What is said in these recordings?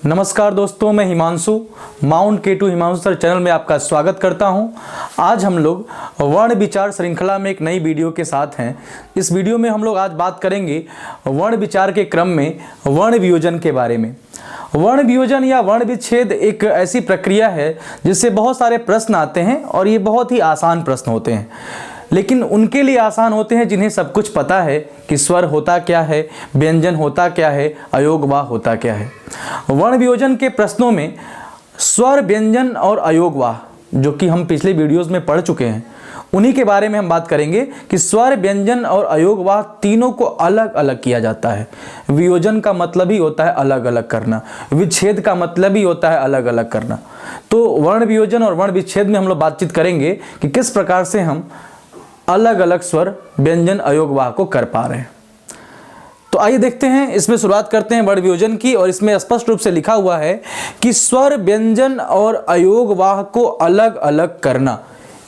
नमस्कार दोस्तों, मैं Himanshu mount K2 Himanshu sir channel में आपका स्वागत करता हूं। आज हम लोग वर्ण विचार श्रृंखला में एक नई वीडियो के साथ हैं। इस वीडियो में हम लोग आज बात करेंगे वर्ण विचार के क्रम में वर्ण वियोजन के बारे में। वर्ण वियोजन या वर्ण विच्छेद एक ऐसी प्रक्रिया है जिससे बहुत सारे प्रश्न आते हैं और ये बहुत ही आसान प्रश्न होते हैं, लेकिन उनके लिए आसान होते हैं जिन्हें सब कुछ पता है कि स्वर होता क्या है, व्यंजन होता क्या है, अयोग वाह होता क्या है। वर्ण वियोजन के प्रश्नों में स्वर, व्यंजन और अयोग वाह, जो कि हम पिछले वीडियोस में पढ़ चुके हैं, उन्हीं के बारे में हम बात करेंगे कि स्वर, व्यंजन और अयोग वाह तीनों को अलग अलग किया जाता है। वियोजन का मतलब ही होता है अलग अलग करना, विच्छेद का मतलब ही होता है अलग अलग करना। तो वर्ण वियोजन और वर्ण विच्छेद में हम लोग बातचीत करेंगे कि किस प्रकार से हम अलग अलग स्वर, व्यंजन, अयोग वाह को कर पा रहे हैं। तो आइए देखते हैं, इसमें शुरुआत करते हैं वर्ण वियोजन की। और इसमें स्पष्ट रूप से लिखा हुआ है कि स्वर, व्यंजन और अयोग वाह को अलग अलग करना,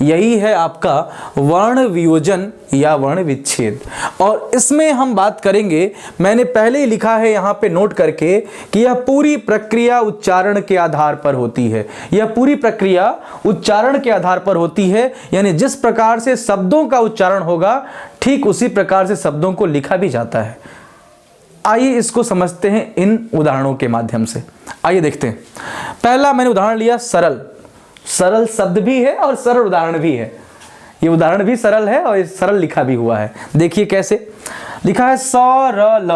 यही है आपका वर्ण वियोजन या वर्ण विच्छेद। और इसमें हम बात करेंगे, मैंने पहले ही लिखा है यहाँ पे नोट करके, कि यह पूरी प्रक्रिया उच्चारण के आधार पर होती है। यह पूरी प्रक्रिया उच्चारण के आधार पर होती है, यानी जिस प्रकार से शब्दों का उच्चारण होगा ठीक उसी प्रकार से शब्दों को लिखा भी जाता है। आइए इसको समझते हैं इन उदाहरणों के माध्यम से। आइए देखते हैं। पहला मैंने उदाहरण लिया सरल। सरल शब्द भी है और सरल उदाहरण भी है। ये उदाहरण भी सरल है और सरल लिखा भी हुआ है। देखिए कैसे लिखा है, सरल।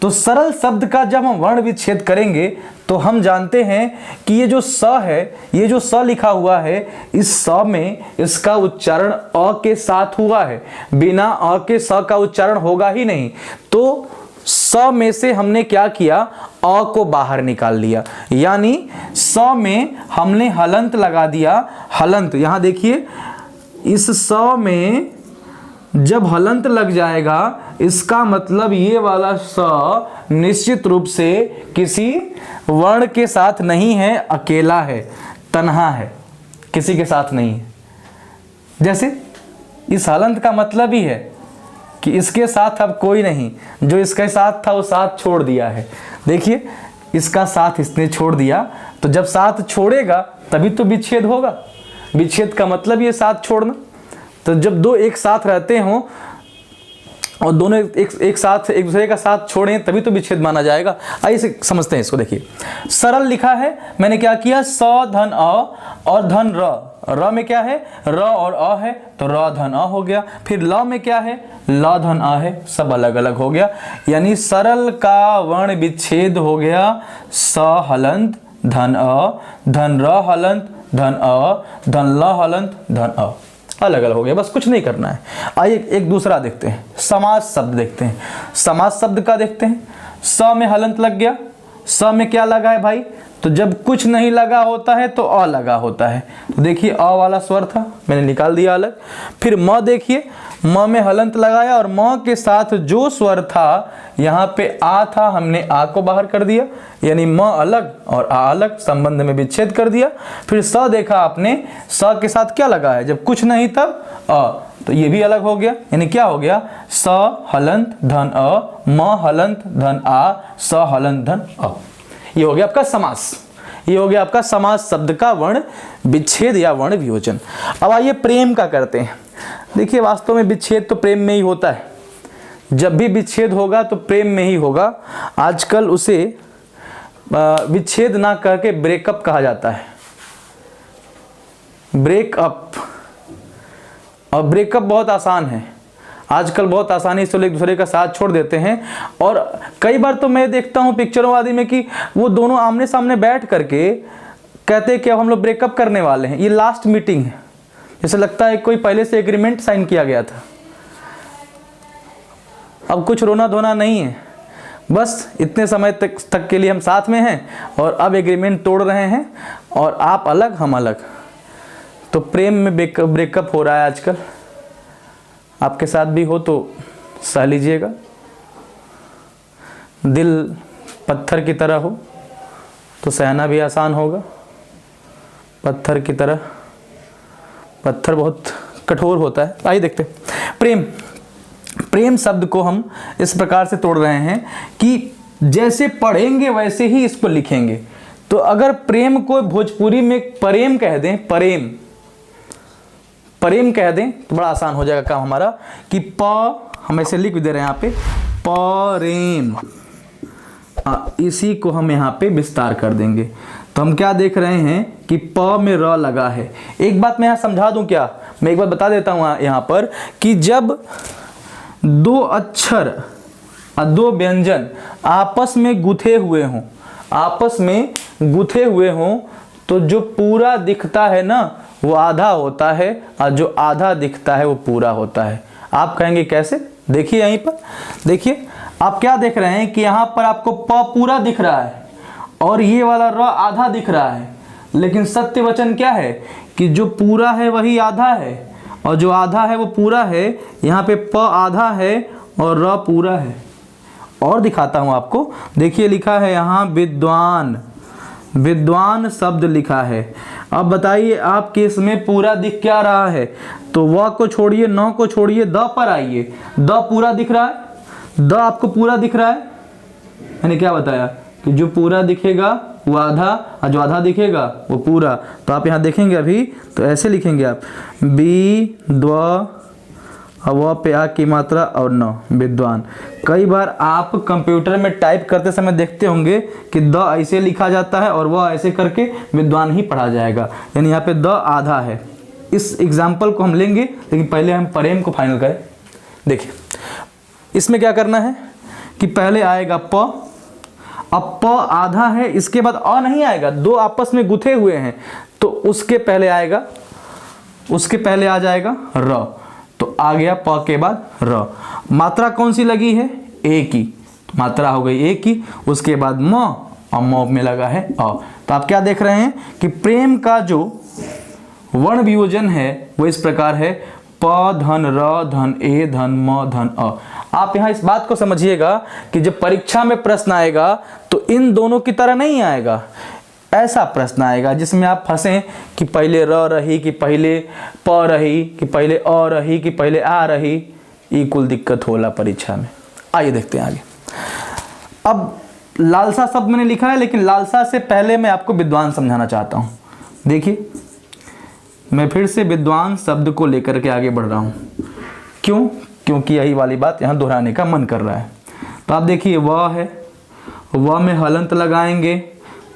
तो सरल शब्द का जब हम वर्ण विच्छेद करेंगे तो हम जानते हैं कि ये जो स है, ये जो स लिखा हुआ है, इस स में इसका उच्चारण अ के साथ हुआ है। बिना अ के स का उच्चारण होगा ही नहीं। तो स में से हमने क्या किया, अ को बाहर निकाल लिया, यानी स में हमने हलंत लगा दिया। हलंत, यहां देखिए, इस स में जब हलंत लग जाएगा इसका मतलब ये वाला स निश्चित रूप से किसी वर्ण के साथ नहीं है, अकेला है, तन्हा है, किसी के साथ नहीं है। जैसे इस हलंत का मतलब ही है कि इसके साथ अब कोई नहीं, जो इसके साथ था वो साथ छोड़ दिया है। देखिए, इसका साथ इसने छोड़ दिया, तो जब साथ छोड़ेगा तभी तो विच्छेद होगा। विच्छेद का मतलब ये साथ छोड़ना। तो जब दो एक साथ रहते हों और दोनों एक साथ एक दूसरे का साथ छोड़ें तभी तो विच्छेद माना जाएगा। आइए इसे समझते हैं। इसको देखिए, सरल लिखा है, मैंने क्या किया, स धन अ और धन र। र में क्या है, र और अ है, तो र धन अ हो गया। फिर ल में क्या है, ल धन अ है, सब अलग अलग हो गया। यानी सरल का वर्ण विच्छेद हो गया स हलंत धन अ, धन र हलंत धन अ, धन ल हलंत धन अ, अलग अलग हो गया। बस कुछ नहीं करना है। आइए एक दूसरा देखते हैं, समास शब्द देखते हैं। समास शब्द का देखते हैं। स में हलंत लग गया। स में क्या लगा है भाई, तो जब कुछ नहीं लगा होता है तो अ लगा होता है। तो देखिए, अ वाला स्वर था, मैंने निकाल दिया अलग। फिर म देखिए, म में हलंत लगाया और म के साथ जो स्वर था, यहाँ पे आ था, हमने आ को बाहर कर दिया, यानी म अलग और आ अलग, संबंध में विच्छेद कर दिया। फिर स देखा आपने, स के साथ क्या लगा है, जब कुछ नहीं तब अ, तो ये भी अलग हो गया। यानी क्या हो गया, स हलंत धन अ, म हलंत धन आ, स हलंत धन अ। ये हो गया आपका समास। ये हो गया आपका समास शब्द का वर्ण विच्छेद या वर्ण वियोजन। अब आइए प्रेम का करते हैं। देखिए, वास्तव में विच्छेद तो प्रेम में ही होता है। जब भी विच्छेद होगा तो प्रेम में ही होगा। आजकल उसे विच्छेद ना कह के ब्रेकअप कहा जाता है, ब्रेकअप। और ब्रेकअप बहुत आसान है, आजकल बहुत आसानी से लोग एक दूसरे का साथ छोड़ देते हैं। और कई बार तो मैं देखता हूं पिक्चरों आदि में कि वो दोनों आमने सामने बैठ करके कहते हैं कि अब हम लोग ब्रेकअप करने वाले हैं, ये लास्ट मीटिंग है। जैसे लगता है कोई पहले से एग्रीमेंट साइन किया गया था, अब कुछ रोना धोना नहीं है, बस इतने समय तक के लिए हम साथ में हैं और अब एग्रीमेंट तोड़ रहे हैं और आप अलग हम अलग। तो प्रेम में ब्रेकअप हो रहा है आजकल। आपके साथ भी हो तो सह लीजिएगा। दिल पत्थर की तरह हो तो सहना भी आसान होगा। पत्थर की तरह, पत्थर बहुत कठोर होता है। आइए देखते हैं प्रेम। प्रेम शब्द को हम इस प्रकार से तोड़ रहे हैं कि जैसे पढ़ेंगे वैसे ही इसको लिखेंगे। तो अगर प्रेम को भोजपुरी में प्रेम कह दें, प्रेम कह दें तो बड़ा आसान हो जाएगा काम हमारा कि हम ऐसे लिख दे रहे हैं यहाँ पे प्रेम, इसी को हम यहाँ पे विस्तार कर देंगे। तो हम क्या देख रहे हैं कि प में र लगा है। एक बात मैं यहाँ समझा दूं क्या, मैं एक बात बता देता हूँ यहाँ पर कि जब दो अक्षर दो व्यंजन आपस में गुथे हुए हों तो जो पूरा दिखता है ना वो आधा होता है और जो आधा दिखता है वो पूरा होता है। आप कहेंगे कैसे? देखिए यहीं पर देखिए, आप क्या देख रहे हैं कि यहाँ पर आपको प पूरा दिख रहा है और ये वाला र आधा दिख रहा है, लेकिन सत्य वचन क्या है कि जो पूरा है वही आधा है और जो आधा है वो पूरा है। यहाँ पे प आधा है और र पूरा है। और दिखाता हूँ आपको, देखिए लिखा है यहाँ विद्वान, विद्वान शब्द लिखा है। अब बताइए आपके इसमें पूरा दिख क्या रहा है? तो व को छोड़िए, न को छोड़िए, द पर आइए। द पूरा दिख रहा है, द आपको पूरा दिख रहा है। मैंने क्या बताया कि जो पूरा दिखेगा वो आधा और जो आधा दिखेगा वो पूरा। तो आप यहाँ देखेंगे अभी तो ऐसे लिखेंगे आप बी द्व व पे आ की मात्रा और न विद्वान। कई बार आप कंप्यूटर में टाइप करते समय देखते होंगे कि द ऐसे लिखा जाता है और वह ऐसे करके विद्वान ही पढ़ा जाएगा, यानी यहाँ पे द आधा है। इस एग्जाम्पल को हम लेंगे, लेकिन पहले हम प्रेम को फाइनल करें। देखिए इसमें क्या करना है कि पहले आएगा प, अब प आधा है, इसके बाद अ नहीं आएगा, दो आपस में गुथे हुए हैं तो उसके पहले आ जाएगा र। तो आ गया प के बाद र। मात्रा कौन सी लगी है? ए की, तो मात्रा हो गई ए की। उसके बाद म और म में लगा है अ। तो आप क्या देख रहे हैं कि प्रेम का जो वर्ण वियोजन है वो इस प्रकार है प धन र धन ए धन म धन अ। आप यहाँ इस बात को समझिएगा कि जब परीक्षा में प्रश्न आएगा तो इन दोनों की तरह नहीं आएगा। ऐसा प्रश्न आएगा जिसमें आप फंसे कि पहले र रही कि पहले प रही कि पहले अ रही कि पहले आ रही। ये कुल दिक्कत होला परीक्षा में। आइए देखते हैं आगे। अब लालसा शब्द मैंने लिखा है, लेकिन लालसा से पहले मैं आपको विद्वान समझाना चाहता हूँ। देखिए मैं फिर से विद्वान शब्द को लेकर के आगे बढ़ रहा हूँ। क्यों? क्योंकि यही वाली बात यहाँ दोहराने का मन कर रहा है। तो आप देखिए वह है, वह में हलंत लगाएंगे।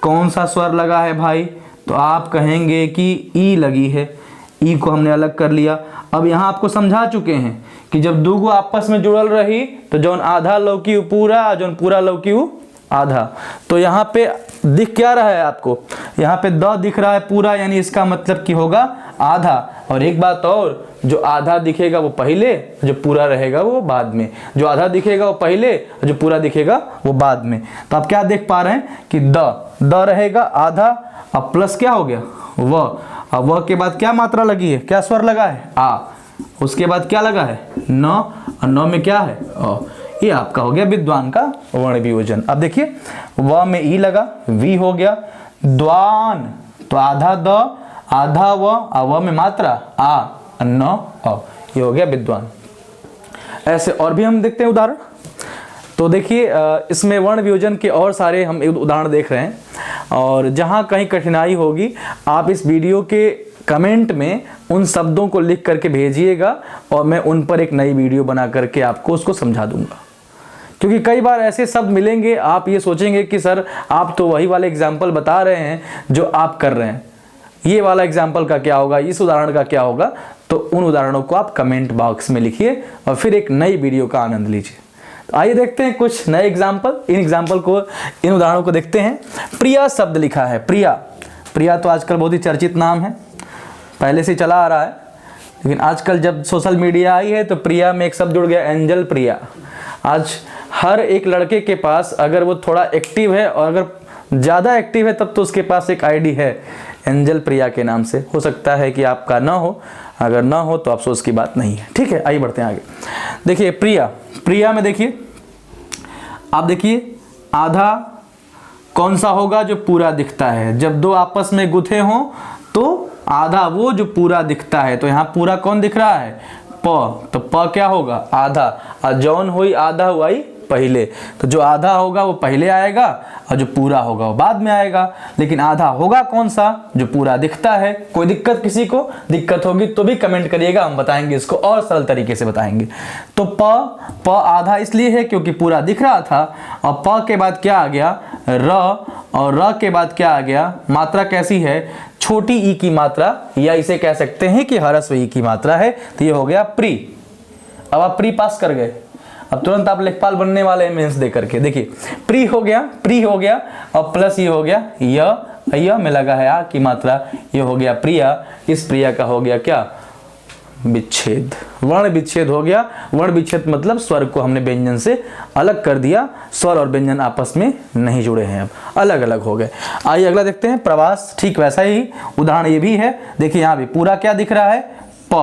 कौन सा स्वर लगा है भाई? तो आप कहेंगे कि ई लगी है। ई को हमने अलग कर लिया। अब यहाँ आपको समझा चुके हैं कि जब दो आपस में जुड़ल रही तो जौन आधा लौकी वो पूरा, जौन पूरा लौकी वो आधा। तो यहाँ पे दिख क्या रहा है आपको? यहाँ पे द दिख रहा है पूरा, यानी इसका मतलब कि होगा आधा। और एक बात और, जो आधा दिखेगा वो पहले, जो पूरा रहेगा वो बाद में। जो आधा दिखेगा वो पहले, जो पूरा दिखेगा वो बाद में। तो आप क्या देख पा रहे हैं कि द रहेगा आधा, अब प्लस क्या हो गया व। अब व के बाद क्या मात्रा लगी है? क्या स्वर लगा है? आ। उसके बाद क्या लगा है? न। और न में क्या है? अ। ये आपका हो गया विद्वान का वर्ण वियोजन। अब देखिए व में ई लगा, वी हो गया। द्वान, तो आधा द आधा व में मात्रा आ न अ। ये हो गया विद्वान। ऐसे और भी हम देखते हैं उदाहरण। तो देखिए इसमें वर्ण वियोजन के और सारे हम उदाहरण देख रहे हैं, और जहाँ कहीं कठिनाई होगी आप इस वीडियो के कमेंट में उन शब्दों को लिख करके भेजिएगा और मैं उन पर एक नई वीडियो बना करके आपको उसको समझा दूंगा। क्योंकि कई बार ऐसे शब्द मिलेंगे आप ये सोचेंगे कि सर आप तो वही वाले एग्जाम्पल बता रहे हैं जो आप कर रहे हैं, ये वाला एग्जाम्पल का क्या होगा, इस उदाहरण का क्या होगा। तो उन उदाहरणों को आप कमेंट बॉक्स में लिखिए और फिर एक नई वीडियो का आनंद लीजिए। तो आइए देखते हैं कुछ नए एग्जाम्पल। इन उदाहरणों को देखते हैं। प्रिया शब्द लिखा है, प्रिया। प्रिया तो आजकल बहुत ही चर्चित नाम है, पहले से चला आ रहा है, लेकिन आजकल जब सोशल मीडिया आई है तो प्रिया में एक शब्द जुड़ गया, एंजल प्रिया। आज हर एक लड़के के पास, अगर वो थोड़ा एक्टिव है और अगर ज़्यादा एक्टिव है तब तो उसके पास एक आईडी है एंजल प्रिया के नाम से। हो सकता है कि आपका ना हो, अगर ना हो तो अफसोस की बात नहीं है। ठीक है, आइए बढ़ते हैं आगे। देखिए प्रिया, प्रिया में देखिए आप देखिए आधा कौन सा होगा? जो पूरा दिखता है। जब दो आपस में गुथे हों तो आधा वो जो पूरा दिखता है। तो यहाँ पूरा कौन दिख रहा है? प। तो प क्या होगा? आधा। और जौन हुई आधा हुई पहले। तो जो आधा होगा वो पहले आएगा और जो पूरा होगा वो बाद में आएगा। लेकिन आधा होगा कौन सा? जो पूरा दिखता है। कोई दिक्कत किसी को? दिक्कत होगी तो भी कमेंट करिएगा, हम बताएंगे इसको और सरल तरीके से बताएंगे। तो प आधा इसलिए है क्योंकि पूरा दिख रहा था, और प के बाद क्या आ गया? र, और र के बाद क्या आ गया? मात्रा कैसी है? छोटी ई की मात्रा, या इसे कह सकते हैं कि ह्रस्व ई की मात्रा है। तो ये हो गया प्री। अब आप प्री पास कर गए, अब तुरंत आप लेखपाल बनने वाले हैं मेंस दे करके। देखिए प्री हो गया और प्लस ये हो गया य में लगा है आ की मात्रा, ये हो गया प्रिया। इस प्रिया का हो गया क्या? विच्छेद। वर्ण विच्छेद हो गया। वर्ण विच्छेद मतलब स्वर को हमने व्यंजन से अलग कर दिया। स्वर और व्यंजन आपस में नहीं जुड़े हैं, अब अलग अलग हो गए। आइए अगला देखते हैं, प्रवास। ठीक वैसा ही उदाहरण ये भी है। देखिए यहाँ भी पूरा क्या दिख रहा है? प।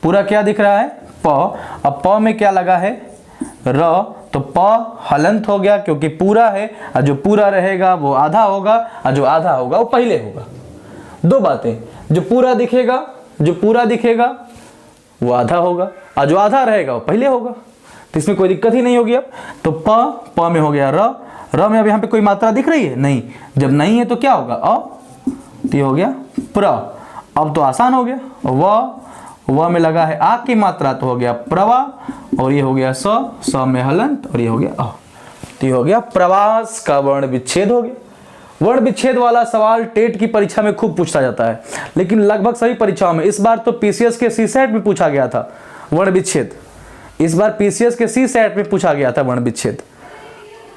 पूरा क्या दिख रहा है? प। अब प में क्या लगा है? र। तो प हलंत हो गया क्योंकि पूरा है, और जो पूरा रहेगा वो आधा होगा, और जो आधा होगा वो पहले होगा। दो बातें, जो पूरा दिखेगा वो आधा होगा, और जो आधा रहेगा वो पहले होगा। तो इसमें कोई दिक्कत ही नहीं होगी। अब तो प में हो गया र में अब यहाँ पे कोई मात्रा दिख रही है? नहीं। जब नहीं है तो क्या होगा? अ। तो ये हो गया प्र। अब तो आसान हो गया। व में लगा है आ की मात्रा, तो हो गया प्रवा, और ये हो गया स में हलंत, और ये हो गया अ। तो ये हो गया प्रवास का वर्ण विच्छेद हो गया। वर्ण विच्छेद वाला सवाल टेट की परीक्षा में खूब पूछा जाता है, लेकिन लगभग सभी परीक्षाओं में। इस बार तो पीसीएस के सीसेट में पूछा गया था वर्ण विच्छेद। इस बार पीसीएस के सीसेट में पूछा गया था वर्ण विच्छेद।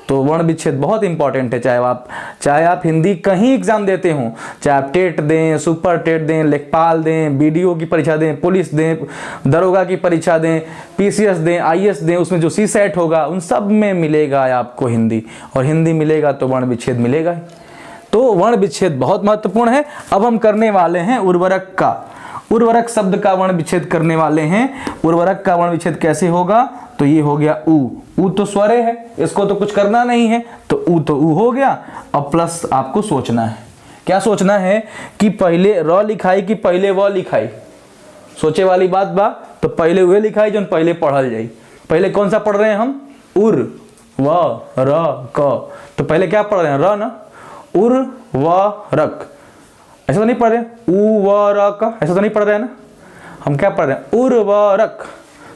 तो वर्ण विच्छेद बहुत इंपॉर्टेंट है, चाहे आप हिंदी कहीं एग्जाम देते हो, चाहे आप टेट दें, सुपर टेट दें, लेखपाल दें, बीडीओ की परीक्षा दें, पुलिस दें, दरोगा की परीक्षा दें, पीसीएस दें, आईएएस दें, उसमें जो सीसेट होगा उन सब में मिलेगा आपको हिंदी, और हिंदी मिलेगा तो वर्ण विच्छेद मिलेगा ही। तो वर्ण विच्छेद बहुत महत्वपूर्ण है। अब हम करने वाले हैं उर्वरक का। उर्वरक शब्द का वर्ण विच्छेद करने वाले हैं। उर्वरक का वर्ण विच्छेद कैसे होगा? तो ये हो गया ऊ तो स्वर है, इसको तो कुछ करना नहीं है, तो ऊ हो गया। अब प्लस आपको सोचना है, क्या सोचना है कि पहले र लिखाई कि पहले व लिखाई? सोचे वाली बात बा। तो पहले वे लिखाई जो पहले पढ़ल जाई। पहले कौन सा पढ़ रहे हैं हम? उर व र क। तो पहले क्या पढ़ रहे हैं? र ना। उर व रक, ऐसा तो नहीं पढ़ रहे? उ व र क, ऐसा तो नहीं पढ़ रहे हैं ना? हम क्या पढ़ रहे हैं? उर व रक।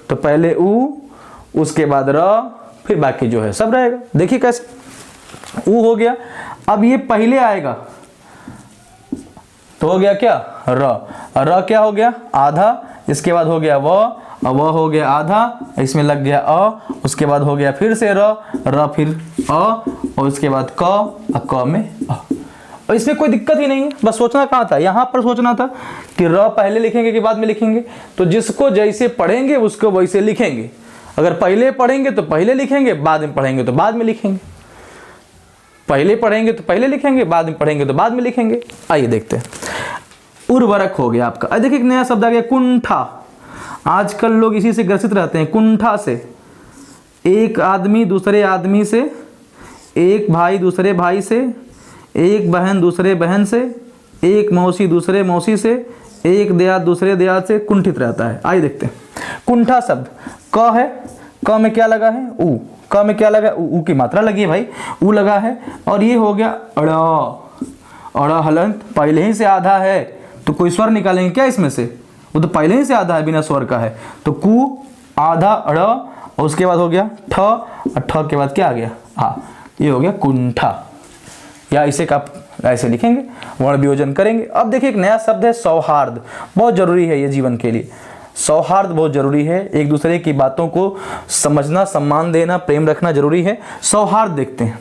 तो पहले उ, उसके बाद र, फिर बाकी जो है सब रहेगा। देखिए कैसे उ हो गया। अब ये पहले आएगा तो हो गया क्या? र क्या हो गया? आधा। इसके बाद हो गया व हो गया आधा, इसमें लग गया अ, उसके बाद हो गया फिर से र फिर अ, और उसके बाद क में अ। और इसमें कोई दिक्कत ही नहीं है। बस सोचना कहाँ था? यहाँ पर सोचना था कि र पहले लिखेंगे कि बाद में लिखेंगे। तो जिसको जैसे पढ़ेंगे उसको वैसे लिखेंगे। अगर पहले पढ़ेंगे तो पहले लिखेंगे, बाद में पढ़ेंगे तो बाद में लिखेंगे। पहले पढ़ेंगे तो पहले लिखेंगे, बाद में पढ़ेंगे तो बाद में लिखेंगे। आइए देखते हैं। उर्वरक हो गया आपका। देखिए एक नया शब्द आ गया, कुंठा। आजकल लोग इसी से ग्रसित रहते हैं, कुंठा से। एक आदमी दूसरे आदमी से, एक भाई दूसरे भाई से, एक बहन दूसरे बहन से, एक मौसी दूसरे मौसी से, एक देहात दूसरे देहात से कुंठित रहता है। आइए देखते हैं। कुंठा शब्द क है, क में क्या लगा है? ऊ। क में क्या लगा है? ऊ की मात्रा लगी है भाई, ऊ लगा है। और ये हो गया अड़ हलंत, पहले ही से आधा है तो कोई स्वर निकालेंगे क्या इसमें से? वो तो पहले ही से आधा है, बिना स्वर का है। तो कु आधा अड़, और उसके बाद हो गया ठ, और ठ के बाद क्या आ गया? आ। ये हो गया कुंठा, या इसे आप ऐसे लिखेंगे, वर्ण वियोजन करेंगे। अब देखिए एक नया शब्द है सौहार्द। बहुत जरूरी है ये जीवन के लिए। सौहार्द बहुत जरूरी है, एक दूसरे की बातों को समझना, सम्मान देना, प्रेम रखना जरूरी है। सौहार्द देखते हैं।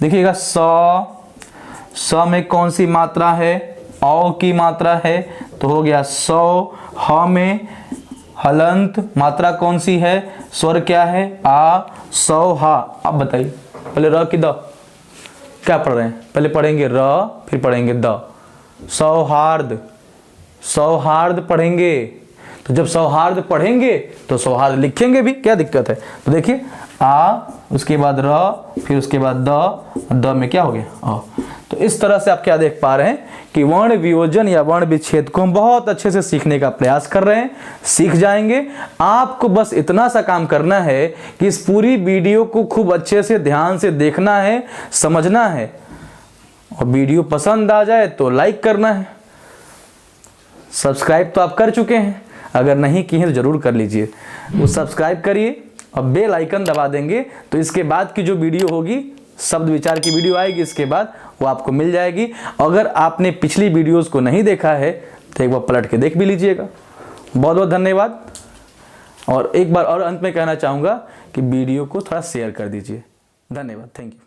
देखिएगा स में कौन सी मात्रा है? औ की मात्रा है, तो हो गया सौ। ह में हलंत मात्रा कौन सी है? स्वर क्या है? आ। सौ हा। अब बताइए पहले र की द, क्या पढ़ रहे हैं? पहले पढ़ेंगे र, फिर पढ़ेंगे द। सौहार्द, सौहार्द पढ़ेंगे। तो जब सौहार्द पढ़ेंगे तो सौहार्द लिखेंगे भी, क्या दिक्कत है? तो देखिए आ, उसके बाद र, फिर उसके बाद द में क्या हो गया? अ। तो इस तरह से आप क्या देख पा रहे हैं कि वर्ण वियोजन या वर्ण विच्छेद को हम बहुत अच्छे से सीखने का प्रयास कर रहे हैं, सीख जाएंगे। आपको बस इतना सा काम करना है कि इस पूरी वीडियो को खूब अच्छे से ध्यान से देखना है, समझना है, और वीडियो पसंद आ जाए तो लाइक करना है। सब्सक्राइब तो आप कर चुके हैं, अगर नहीं किए हैं तो जरूर कर लीजिए। वो सब्सक्राइब करिए और बेल आइकन दबा देंगे तो इसके बाद की जो वीडियो होगी, शब्द विचार की वीडियो आएगी, इसके बाद वो आपको मिल जाएगी। अगर आपने पिछली वीडियोस को नहीं देखा है तो एक बार पलट के देख भी लीजिएगा। बहुत बहुत धन्यवाद। और एक बार और अंत में कहना चाहूँगा कि वीडियो को थोड़ा शेयर कर दीजिए। धन्यवाद, थैंक यू।